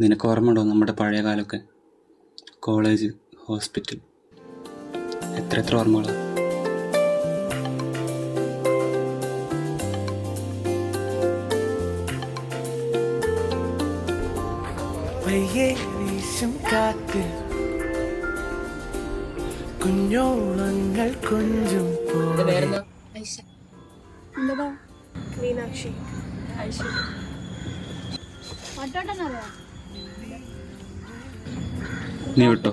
നിനക്ക് ഓർമ്മയുണ്ടോ നമ്മുടെ പഴയ കാലമൊക്കെ? കോളേജ്, ഹോസ്പിറ്റൽ, എത്ര എത്ര ഓർമ്മകളാണ്. കുഞ്ഞോളങ്ങൾ കൊഞ്ചും മീനാക്ഷി. നീ വിട്ടോ?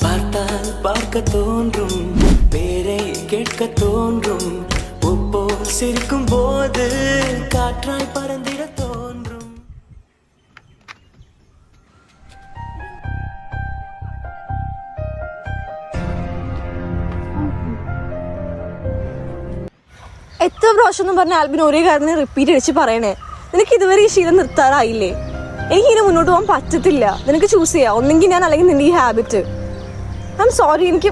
பார்த்தால் பார்க்க தோன்றும், பேரை கேட்க தோன்றும், உப்போ சிரிக்கும் போது காற்றாய் பறந்திட தோன்றும். എത്ര പ്രാവശ്യം എന്ന് പറഞ്ഞ ആൽബിൻ ഒരേ കാര്യം റിപ്പീറ്റ് അടിച്ച് പറയണേ. നിനക്ക് ഇതുവരെ ഈ ശീലം നിർത്താറായില്ലേ? എനിക്കിങ്ങനെ മുന്നോട്ട് പോകാൻ പറ്റത്തില്ല. നിനക്ക് ചൂസ് ചെയ്യാം, ഒന്നെങ്കിൽ ഞാൻ അല്ലെങ്കിൽ നിന്റെ ഈ ഹാബിറ്റ്. I am sorry. എനിക്ക്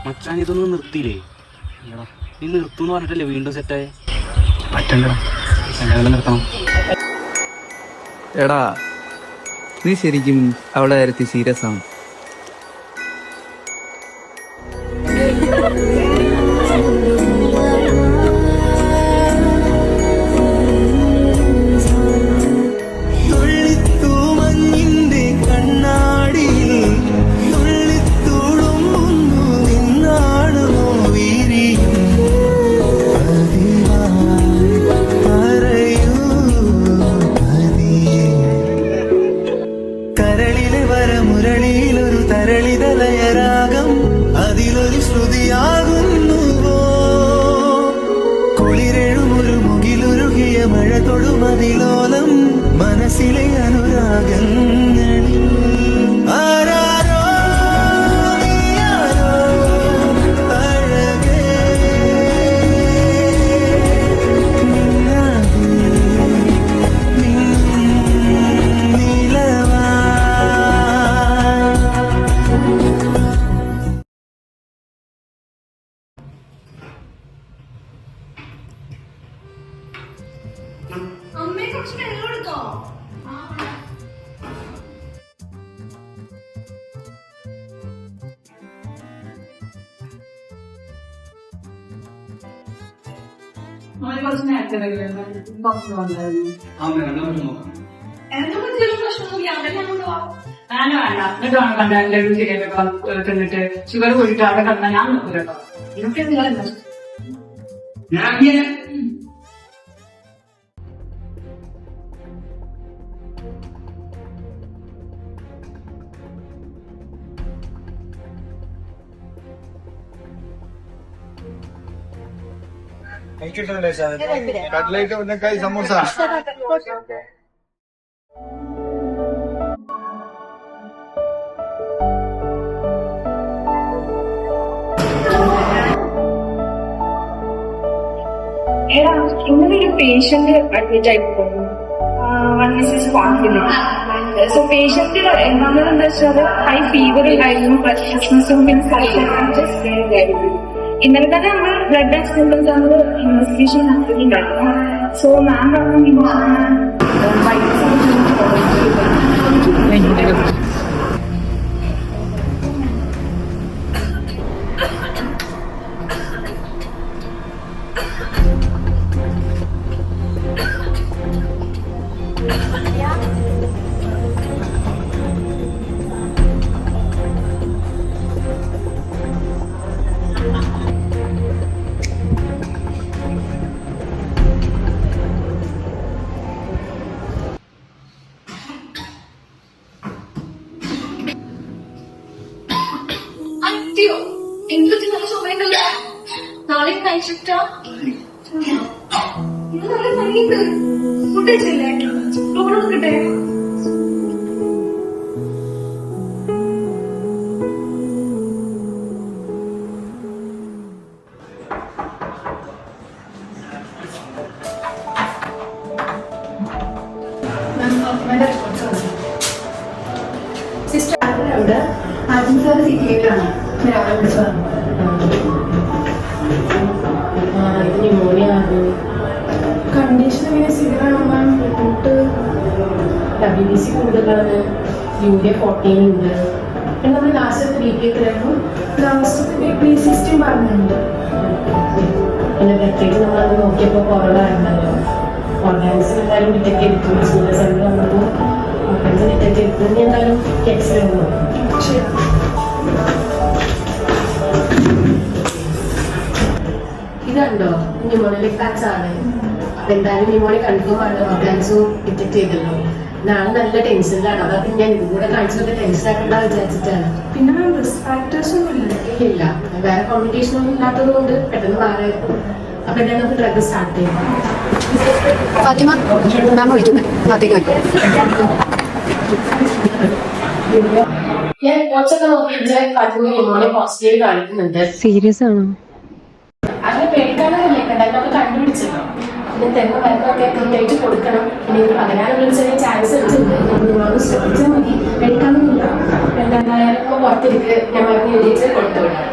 മച്ചാൻ ഇതൊന്നും നിർത്തിയില്ലേ? നീ നിർത്തൂന്ന് പറഞ്ഞിട്ടല്ലേ വീണ്ടും സെറ്റായ? പറ്റണ്ട, നിർത്തണം. എടാ, നീ ശരിക്കും അവളെ കാര്യത്തിൽ സീരിയസ് ആണ്? മഴ തൊടുമതിലോലം മനസ്സിലെ അനുരാഗങ്ങളിൽ ആരാരോ നീയാരോ അഴകേ അമ്മയെ കുറച്ച് വെള്ളം എടുത്തോ? കുറച്ച് നേരത്തെ തിന്നിട്ട് ഷുഗർ പോയിട്ട് അവിടെ കിടന്നാൽ ഞാൻ നോക്കൂലോ. ഇതൊക്കെ നിങ്ങളെന്താ? കട്ട്ലേറ്റ് ഉന്നക്കായി സമൂസ. എടാ, ഇന്നലെ ഒരു പേഷ്യന്റ് അഡ്മിറ്റ് ആയി പോകുന്നു. 1 മിനിറ്റ് കോൺഫിഡൻസ്. സോ പേഷ്യന്റ് എന്താണെന്ന് വെച്ചാൽ ഹൈ ഫീവർ ആയിരുന്നു, പ്രശ്നസും പിന്നെ ഇന്നലെ തന്നെ നമ്മൾ ബ്ലഡ് ബാങ്ക് സിംറ്റംസ് ആണ് ഇൻവെസ്റ്റിഗേഷൻ നടത്തിയിട്ടുണ്ടായിരുന്നു. സോ മാം പറഞ്ഞു എന്തൊക്കെ നല്ല സമയത്തല്ലേ? നാളെ നൈറ്റ് ഷിഫ്റ്റാ. ഇന്ന് നല്ല പണിയുണ്ട്. ഫുഡ് കഴിച്ചില്ലേ? ഡോർ എടുക്കട്ടെ? സിസ്റ്റർ അവിടെ ആദ്യം സാർ സിറ്റിയിലാണ് രാവിലെ വിളിച്ചു പറഞ്ഞു. ഇത് ന്യൂമോണിയ ആണ്. കണ്ടീഷൻ ഇങ്ങനെ സിവിയറാണ് മാം. റിപ്പോർട്ട് WBC കൂടുതലാണ്, യൂറിയ 14 ഉണ്ട്. പിന്നെ നമ്മൾ ലാസ്റ്റത്തെ BP എത്രയായിരുന്നു? ലാസ്റ്റത്തെ BP 16 പറഞ്ഞിട്ടുണ്ട്. പിന്നെ പ്രത്യേകിച്ച് നമ്മളത് നോക്കിയപ്പോൾ കുറവായിരുന്നല്ലോ. ഓർഗാനിസം എന്തായാലും ഡിറ്റക്ട് ചെയ്തിട്ടുണ്ട്. സൂര്യ സെന്റർ വന്നപ്പോൾ ഓർഗാനിസം ഡിറ്റക്ട് ചെയ്തിട്ടുണ്ട്. എന്തായാലും എക്സ്റേ ഒന്ന് നോക്കും. ശരി. ഇതുണ്ടോ ന്യൂമോണിയ പാച്ച് ആണ്. എന്തായാലും ന്യൂമോണിയ കൺഫേം ആണ്. ഓർഗാനിസും ഡിറ്റക്ട് ചെയ്തല്ലോ. നാളെ നല്ല ടെൻഷനിലാണ്. അതൊക്കെ ഞാൻ ഇതും കൂടെ കാണിച്ചൊക്കെ ടെൻഷൻ ആക്കണ്ട വിചാരിച്ചിട്ടാണ്. പിന്നെ റിസ്ക് ഫാക്ടേഴ്സ് ഒന്നും ഇല്ല. വേറെ കോമ്പിറ്റേഷൻ ഒന്നും ഇല്ലാത്തത് കൊണ്ട് പെട്ടെന്ന് മാറായിരുന്നു. അപ്പൊ എന്തായാലും നമുക്ക് ഡ്രഗ് സ്റ്റാർട്ട് ചെയ്യാം. ഞാൻ കുറച്ചൊക്കെ നോക്കിയിട്ട് ഫാത്തിമ ന്യൂമോണിയ പോസിറ്റീവ് കാണിക്കുന്നുണ്ട്. സീരിയസ് ആണോ? അങ്ങനെ പേടിക്കാനൊന്നുമില്ല. എന്തായാലും നമുക്ക് കണ്ടുപിടിച്ചല്ലോ. പിന്നെ തെങ്ങ് മരുന്നൊക്കെ കൃത്യമായിട്ട് കൊടുക്കണം. പിന്നെ ഇത് പകരാനുള്ള ചെറിയ ചാൻസ് ഉണ്ട്. നിങ്ങളോട് ശ്രദ്ധിച്ചാൽ മതി. പേടിക്കാനൊന്നുമില്ല. എന്തായാലും പുറത്തിരിക്ക് ഞാൻ മരുന്ന് എഴുതിയിട്ട് കൊടുത്തുവിടാം.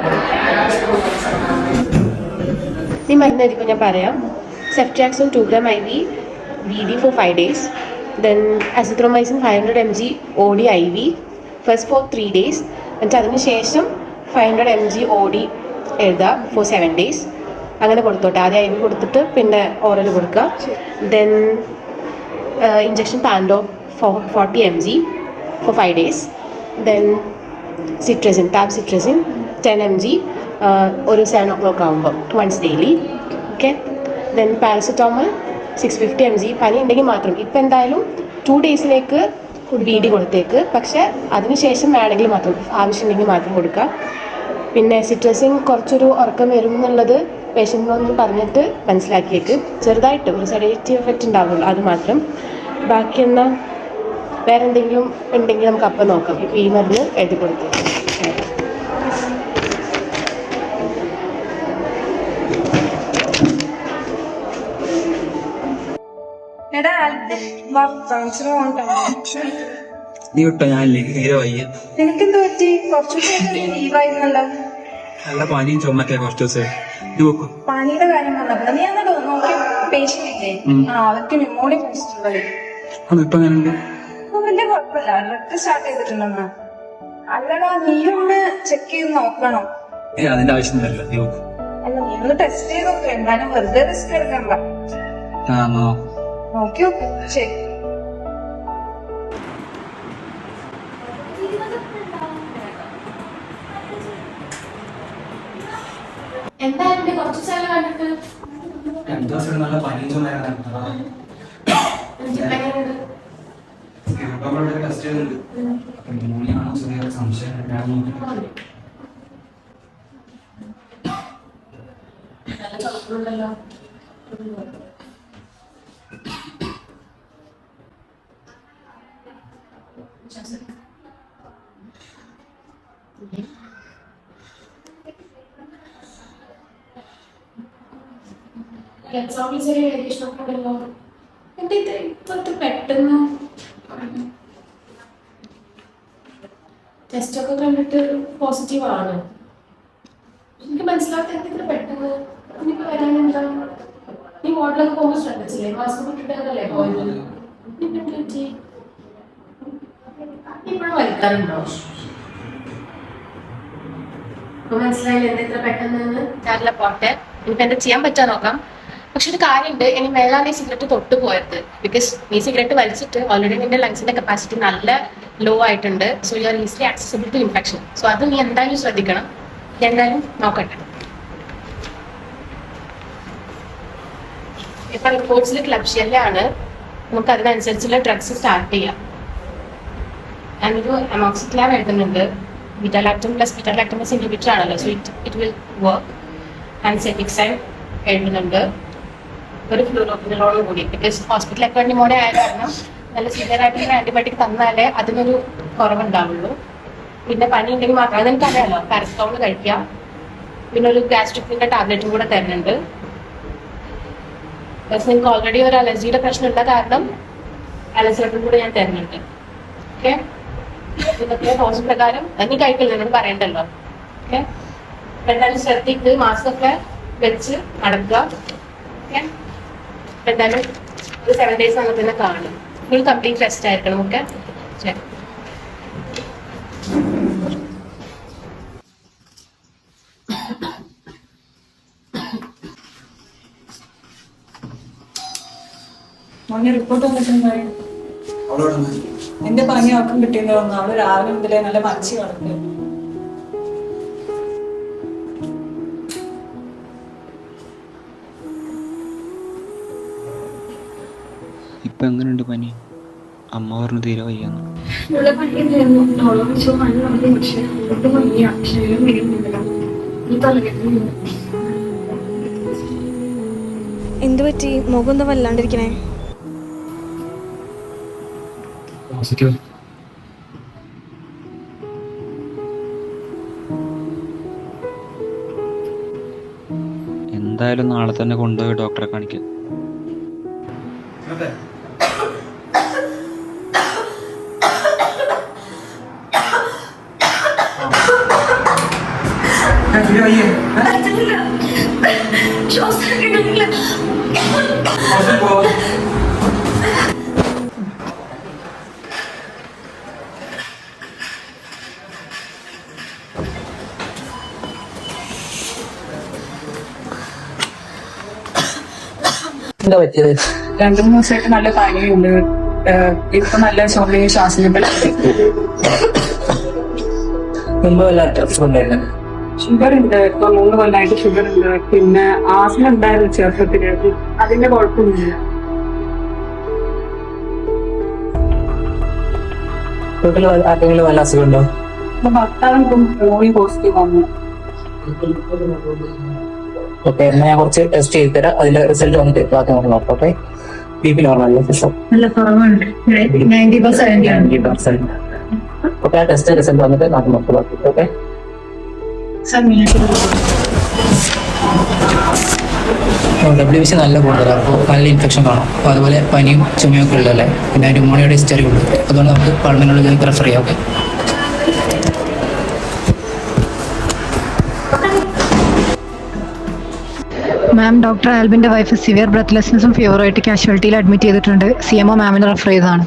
ഈ മരുന്ന് എഴുതിപ്പോൾ ഞാൻ പറയാം. സെഫ്ട്രാക്സോൺ 2 gram IV BD for 5 days. Then azithromycin 500 mg OD IV first for 3 days. എന്നിട്ട് അതിന് ശേഷം 500 mg OD എഴുതുക for 7 days. അങ്ങനെ കൊടുത്തോട്ടെ. ആദ്യം IV കൊടുത്തിട്ട് പിന്നെ ഓറൽ കൊടുക്കുക. ദെൻ ഇഞ്ചക്ഷൻ പാൻഡോ 40 mg for 5 days. Then cetirizine tab cetirizine 10 mg ഒരു 7 o'clock ആകുമ്പോൾ once daily. Okay. Then paracetamol 650 mg. പനി ഉണ്ടെങ്കിൽ മാത്രം. ഇപ്പം എന്തായാലും 2 daysലേക്ക് BD കൊടുത്തേക്ക്. പക്ഷെ അതിനുശേഷം വേണമെങ്കിൽ മാത്രം, ആവശ്യമുണ്ടെങ്കിൽ മാത്രം കൊടുക്കുക. പിന്നെ സിട്രസിൻ കുറച്ചൊരു ഉറക്കം വരും എന്നുള്ളത് പേഷ്യൻറ്റിനൊന്ന് പറഞ്ഞിട്ട് മനസ്സിലാക്കിയേക്ക്. ചെറുതായിട്ട് ഒരു സെഡേറ്റീവ് എഫക്റ്റ് ഉണ്ടാവുള്ളൂ, അത് മാത്രം. ബാക്കി എന്നാൽ വേറെ എന്തെങ്കിലും ഉണ്ടെങ്കിൽ നമുക്ക് അപ്പം നോക്കാം. ഇപ്പോൾ ഈ മരുന്ന് എഴുതി കൊടുത്തേക്ക്. നീ വിട്ടോ, ഞാനില്ലേ തീരെ വയ്യ. നിനക്കെന്ത് പറ്റി? കുറച്ചു ലീവായിരുന്നല്ലോ. നല്ല പനിയും ചുമക്കെ കുറച്ച് ദിവസമായി. ഇത് നോക്കും. പനിയുടെ കാര്യം വന്നപ്പോ നീ അന്നോ നോക്കിയ പേഷ്യന്റ് ഇല്ലേ? അവർക്ക് ന്യൂമോണിയ പോസിറ്റീവ്. ഇപ്പൊ ഞാനുണ്ട്. വലിയ കുഴപ്പമില്ല. ബ്ലഡ് സ്റ്റാർട്ട് ചെയ്തിട്ടുണ്ടെന്നാ. അല്ലടാ, നീ ഒന്ന് ചെക്ക് ചെയ്ത് നോക്കണം. അതിന്റെ ആവശ്യമൊന്നുമില്ല. നീ നോക്കും. അല്ല, നീ ഒന്ന് ടെസ്റ്റ് ചെയ്ത് നോക്ക്. എന്തായാലും വെറുതെ റിസ്ക് എടുക്കണ്ട. നോക്കി നോക്ക്. ശരി. എന്തായാലും കുറച്ച് സ്ഥലം കണ്ടിട്ട് 2 ദിവസം നല്ല പനിയും ചുമയാണ്. ടെസ്റ്റ് ചെയ്തിട്ടുണ്ട്. ന്യൂമോണിയാണോ ചെറിയ സംശയം നല്ല ചുമക്കുണ്ടല്ലോ. എക്സാമ്പിൾ ചെറിയ വേരിയേഷൻ ഒക്കെ ഉണ്ടല്ലോ. എന്താ ഇത് ഇപ്പോഴത്തെ പെട്ടെന്ന് ടെസ്റ്റ് ഒക്കെ കണ്ടിട്ട് പോസിറ്റീവ് ആണ്. എനിക്ക് മനസ്സിലാത്ത എന്തെങ്കിലും പെട്ടെന്ന് ഇനിയിപ്പോ വരാനെന്താ? നീ വാർഡിലൊക്കെ പോകുമ്പോൾ ശ്രദ്ധിച്ചില്ലേ? മാസ്ക് ഇട്ടിട്ടല്ലേ പോയത്? ഇപ്പോഴും വരുത്താറുണ്ടോ? മനസ്സിലായില്ല എന്തെത്ര പെട്ടെന്ന്. ചാരില്ല പോട്ടെ. ഇനിയിപ്പോൾ എന്താ ചെയ്യാൻ പറ്റാ നോക്കാം. പക്ഷെ ഒരു കാര്യമുണ്ട്, ഇനി മേലാ നീ സിഗരറ്റ് തൊട്ട് പോയത്. ബിക്കോസ് നീ സിഗരറ്റ് വലിച്ചിട്ട് ഓൾറെഡി നിന്റെ ലങ്സിന്റെ കപ്പാസിറ്റി നല്ല ലോ ആയിട്ടുണ്ട്. So you are easily accessible to infection. So അത് നീ എന്തായാലും ശ്രദ്ധിക്കണം. എന്തായാലും നോക്കട്ടെ. ഇപ്പൊ റിപ്പോർട്ട്സിൽ ക്ലബ്ഷിയല്ലാണ്. നമുക്ക് അതിനനുസരിച്ചുള്ള ഡ്രഗ്സ് സ്റ്റാർട്ട് ചെയ്യാം. ഞാനൊരു അമോക്സിക്ലാവ് എഴുതുന്നുണ്ട്. Beta lactam plus beta lactam plus inhibitor ആണല്ലോ. So it will work. And cetirizine എഴുതുന്നുണ്ട്. ഒരു ഫ്ലൂറോക്വിനോളും കൂടി. ബിക്കോസ് ഹോസ്പിറ്റലൊക്കെ ന്യൂമോണിയ ആയ കാരണം നല്ല സിവിയർ ആയിട്ടുള്ള ആന്റിബയോട്ടിക് തന്നാലേ അതിനൊരു കുറവുണ്ടാവുള്ളൂ. പിന്നെ പനി ഉണ്ടെങ്കിൽ മാത്രം അത് എനിക്കറിയാമല്ലോ. പാരസെറ്റമോൾ കഴിക്കാം. പിന്നെ ഒരു ഗ്യാസ്ട്രിക്കിന്റെ ടാബ്ലറ്റും കൂടെ തരുന്നുണ്ട്. പ്ലസ് നിങ്ങൾക്ക് ഓൾറെഡി ഒരു അലർജിയുടെ പ്രശ്നമുള്ള കാരണം അലസറട്ടും കൂടെ ഞാൻ തരുന്നുണ്ട്. ഓക്കെ. ഇതൊക്കെ ഡോസ് പ്രകാരം നീ കഴിക്കില്ല, എന്നോട് പറയണ്ടല്ലോ. ഓക്കെ, എന്തായാലും ശ്രദ്ധിക്ക്, മാസ്ക് ഒക്കെ വെച്ച് നടക്കുക. ഓക്കെ, എന്തായാലും ഒരു 7 days നമുക്ക് തന്നെ കാണും. ഫുൾ കംപ്ലീറ്റ് റെസ്റ്റ് ആയിരിക്കണം. ഓക്കെ, ശരി. മോനെ റിപ്പോർട്ട് വന്നിട്ടുണ്ടായി. എന്റെ പനി ആർക്കും കിട്ടിയെന്ന് തോന്നുന്നു. അവള് രാവിലെ മുതലേ നല്ല പനിച്ച് കിടക്കുക. ഇപ്പൊ എങ്ങനെയുണ്ട് പനി? അമ്മ പറഞ്ഞു തീരെ വയ്യാന്ന്. എന്ത് പറ്റി? മുഖം എന്താ വല്ലാണ്ടിരിക്കണേ? എന്തായാലും നാളെ തന്നെ കൊണ്ടുപോയി ഡോക്ടറെ കാണിക്കാം. എന്താ പറ്റിയത്? 2-3 ദിവസമായിട്ട് നല്ല പനിയുണ്ട്. ഇപ്പൊ നല്ല ചുമയും ശ്വാസം മുമ്പ് വല്ല ഉണ്ടായിരുന്നു? ഷുഗർ ഉണ്ട്. ഇപ്പൊ 3 കൊല്ലമായിട്ട് ഷുഗർ ഉണ്ട്. പിന്നെ ആസ്മ ഉണ്ടായിരുന്നു ചെറുപ്പത്തില്, അതിന്റെ കുഴപ്പമൊന്നുമില്ല. വീട്ടിൽ ആർക്കെങ്കിലും വല്ല അസുഖമുണ്ടോ? ഇപ്പൊ ഭർത്താവ് ഇപ്പം പോസിറ്റീവ് വന്നു. ഓക്കെ, എന്നാ ഞാൻ കുറച്ച് ടെസ്റ്റ് ചെയ്ത് തരാം. അതിന്റെ റിസൾട്ട് വന്നിട്ട് ബാക്കി നമുക്ക് നോക്കാം. ഓക്കെ, BP നോർമൽ ശേഷം നല്ല കുറവുണ്ട്. 90%. ഓക്കെ, ആ ടെസ്റ്റ് റിസൾട്ട് വന്നിട്ട് നമുക്ക് നോക്കാം. ഓക്കെ, WBC നല്ല കൂടുതലാണ്. അപ്പോൾ നല്ല ഇൻഫെക്ഷൻ കാണും. അപ്പോൾ അതുപോലെ പനിയും ചുമയൊക്കെ ഉള്ളതല്ലേ. പിന്നെ ന്യൂമോണിയയുടെ ഹിസ്റ്ററി ഉണ്ട്. അതുകൊണ്ട് നമുക്ക് പൾമനോളജി റെഫർ ചെയ്യാം. ഓക്കെ, മാം, ഡോക്ടർ ആൽബിന്റെ വൈഫ് സിവിയർ ബ്രെത്ത്ലെസ്നെസ്സും ഫീവറുമായിട്ട് കാഷ്വാലിറ്റിയിൽ അഡ്മിറ്റ് ചെയ്തിട്ടുണ്ട്. CMO മാമിന് റെഫർ ചെയ്തതാണ്.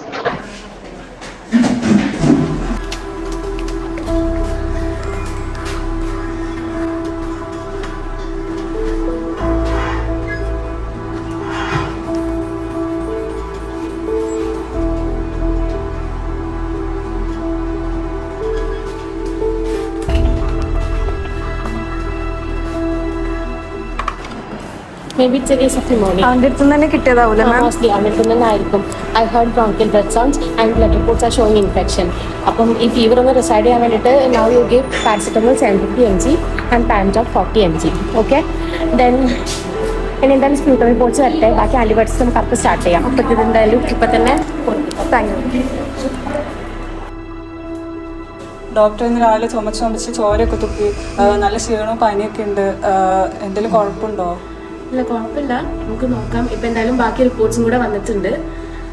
Maybe it's a case of pneumonia. അവന്റെ അടുത്ത് തന്നെ കിട്ടിയതാവൂല മാം? Mostly അവരുടെ അടുത്ത് തന്നെ ആയിരിക്കും. I heard bronchial breath sounds and blood reports are showing infection. അപ്പം ഈ ഫീവർ ഒന്ന് റിസൈഡ് ചെയ്യാൻ വേണ്ടിയിട്ട് now you give paracetamol 750 mg and Panadol 40 mg. Okay, then ഇനി എന്തായാലും സ്പ്യൂട്ടർ റിപ്പോർട്ട്സ് വരട്ടെ. ബാക്കി ആന്റിബയോട്ടിക്സ് നമുക്ക് അപ്പം സ്റ്റാർട്ട് ചെയ്യാം. അപ്പം ഇത് എന്തായാലും ഇപ്പം തന്നെ താങ്ക് യു. ഡോക്ടർ ഇന്ന് രാവിലെ ചുമച്ച് ചോരയൊക്കെ തുപ്പി. നല്ല ക്ഷീണവും പനിയൊക്കെ ഉണ്ട്. എന്തെങ്കിലും കുഴപ്പമുണ്ടോ? ഇല്ല, കുഴപ്പമില്ല, നമുക്ക് നോക്കാം. ഇപ്പം എന്തായാലും ബാക്കി റിപ്പോർട്ട്സും കൂടെ വന്നിട്ടുണ്ട്.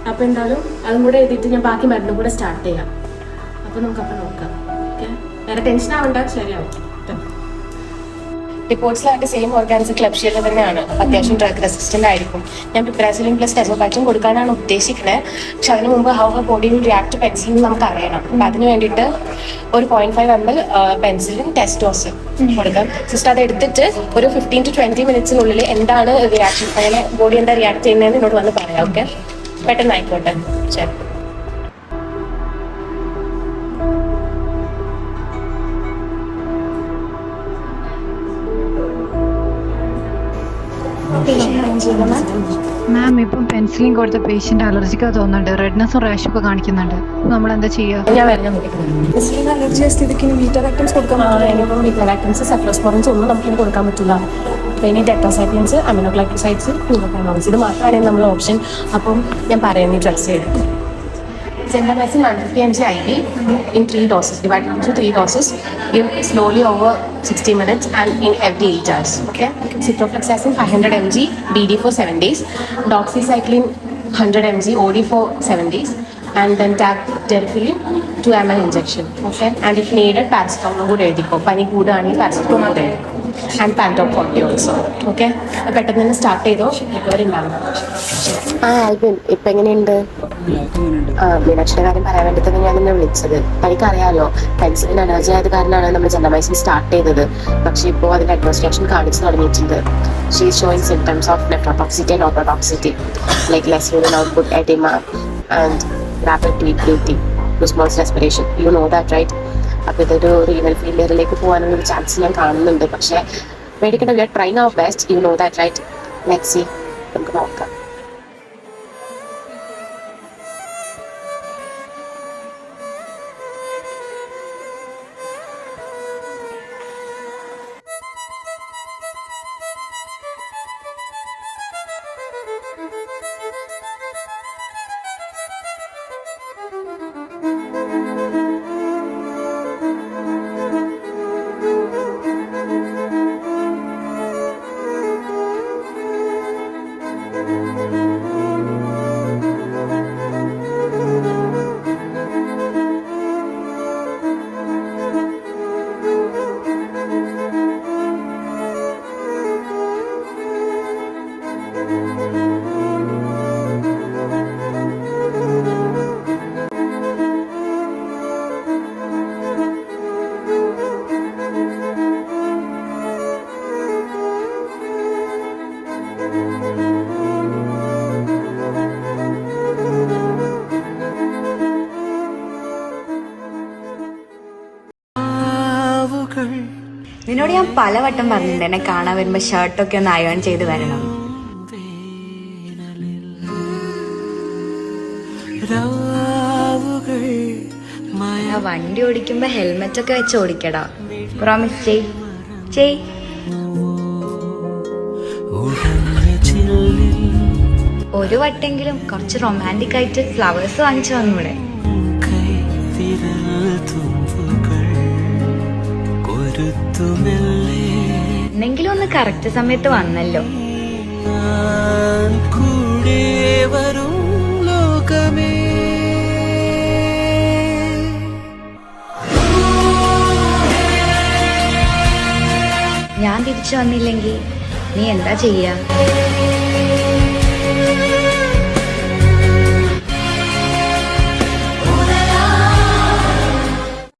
അപ്പോൾ എന്തായാലും അതും കൂടെ എഴുതിയിട്ട് ഞാൻ ബാക്കി മരുന്നും കൂടെ സ്റ്റാർട്ട് ചെയ്യാം. അപ്പോൾ നമുക്കപ്പം നോക്കാം. ഓക്കെ, വേറെ ടെൻഷൻ ആവണ്ട, ശരിയാവും. റിപ്പോർട്ട്സിലായിട്ട് സെയിം ഓർഗാൻസ് ക്ലബ്ഷിയയിൽ തന്നെയാണ്. അത്യാവശ്യം ഡ്രഗ് റെസിസ്റ്റന്റ് ആയിരിക്കും. ഞാൻ പിപ്രാസിലിൻ പ്ലസ് ടെസോപാക്റ്റിൻ കൊടുക്കാനാണ് ഉദ്ദേശിക്കുന്നത്. പക്ഷെ അതിന് മുമ്പ് how Har body will react penicillin നമുക്ക് അറിയണം. അപ്പം അതിന് വേണ്ടിയിട്ട് ഒരു 0.5 ml പെൻസിലിൻ ടെസ്റ്റ് ഡോസ് കൊടുക്കാം. ജസ്റ്റ് അത് എടുത്തിട്ട് ഒരു 15 to 20 മിനിറ്റ്സിനുള്ളിൽ എന്താണ് റിയാക്ഷൻ, അങ്ങനെ ബോഡി എന്താ റിയാക്ട് ചെയ്യുന്നതെന്ന് എന്നോട് വന്ന് പറയാം. ഓക്കെ, പെട്ടെന്ന് ആയിക്കോട്ടെ. ശരി. മാം, ഇപ്പം പെൻസിലിൻ കൊടുത്ത പേഷ്യന്റ് അലർജിക്കാ തോന്നുന്നുണ്ട്. റെഡ്നെസ്സും റാഷും ഒക്കെ കാണിക്കുന്നുണ്ട്. നമ്മൾ എന്താ ചെയ്യുക? ഞാൻ വരുന്ന നോക്കിയിട്ടുണ്ട്. അലർജി സ്ഥിതിക്ക് മീറ്റർ ഐറ്റംസ് കൊടുക്കാൻ പറ്റില്ല. മീറ്റർ ഐറ്റംസ് സെഫ്ലോസ്പോറിൻസ് ഒന്നും നമുക്കിനി കൊടുക്കാൻ പറ്റില്ല. പിന്നെ ടെട്രാസൈക്ലിൻസ്, അമിനോഗ്ലൈക്കോസൈഡ്സ്, ഗ്ലൂക്കോഫെനോൺസ്, ഇത് മാത്രമാണ് നമ്മൾ ഓപ്ഷൻ. അപ്പം ഞാൻ പറയുന്നത് ഡ്രഗ്സ് ചെയ്ത് Gentamicin 150 mg IV in 3 doses, divided into 3 doses. Give slowly over 60 minutes and in every 8 hours. Okay. Ciprofloxacin 500 mg BD for 7 days. Doxycycline 100 mg OD for 7 days. and then tadalafil 2 ml injection. Okay, and if needed, paracetamol കൂടെ എഴുതിക്കോ. പനി കൂടുകയാണെങ്കിൽ paracetamol കൂടെ എഴുതിക്കോ. And Pantop 40 also. Okay, പെട്ടെന്ന് തന്നെ start ചെയ്തോ. Recovery ഉണ്ടാകും. ആൽബിൻ ഇപ്പം എങ്ങനെയുണ്ട്? മീനാക്ഷിയുടെ കാര്യം പറയാൻ വേണ്ടി തന്നെ ഞാൻ നിന്നെ വിളിച്ചത്. എനിക്കറിയാലോ, പെൻസിലിന് അലർജി ആയത് കാരണമാണ് നമ്മൾ ജെൻഡമൈസിൻ സ്റ്റാർട്ട് ചെയ്തത്. പക്ഷേ ഇപ്പോൾ അതിന്റെ അഡ്വേഴ്സ് റിയാക്ഷൻ കാണിച്ചു തുടങ്ങിയിട്ടുണ്ട്. She is showing symptoms of nephrotoxicity and ototoxicity, like less urine output, oedema and rapid deep breathing, Kussmaul's respiration. You know that right? അപ്പോൾ ഇതൊരു റീനൽ ഫെയിലിയറിലേക്ക് പോകാനുള്ളൊരു ചാൻസ് ഞാൻ കാണുന്നുണ്ട്. പക്ഷേ പേടിക്കേണ്ട, we are trying our best. You know that right? Let's see, നമുക്ക് നോക്കാം. നിന്നോട് ഞാൻ പലവട്ടം പറഞ്ഞിട്ടുണ്ട് എന്നെ കാണാൻ വരുമ്പോ ഷർട്ടൊക്കെ ഒന്ന് അയൺ ചെയ്ത് വരണം. വണ്ടി ഓടിക്കുമ്പോ ഹെൽമെറ്റ് ഒക്കെ വെച്ച് ഓടിക്കടാ. പ്രോമിസ് ചെയ്. ഒരു വട്ടെങ്കിലും കുറച്ച് റൊമാൻറ്റിക് ആയിട്ട് ഫ്ലവേഴ്സ് വാങ്ങിച്ചു വന്നൂടെ? എന്നെങ്കിലും ഒന്ന് കറക്റ്റ് സമയത്ത് വന്നല്ലോ. ഞാൻ തിരിച്ചു വന്നില്ലെങ്കിൽ നീ എന്താ ചെയ്യാ?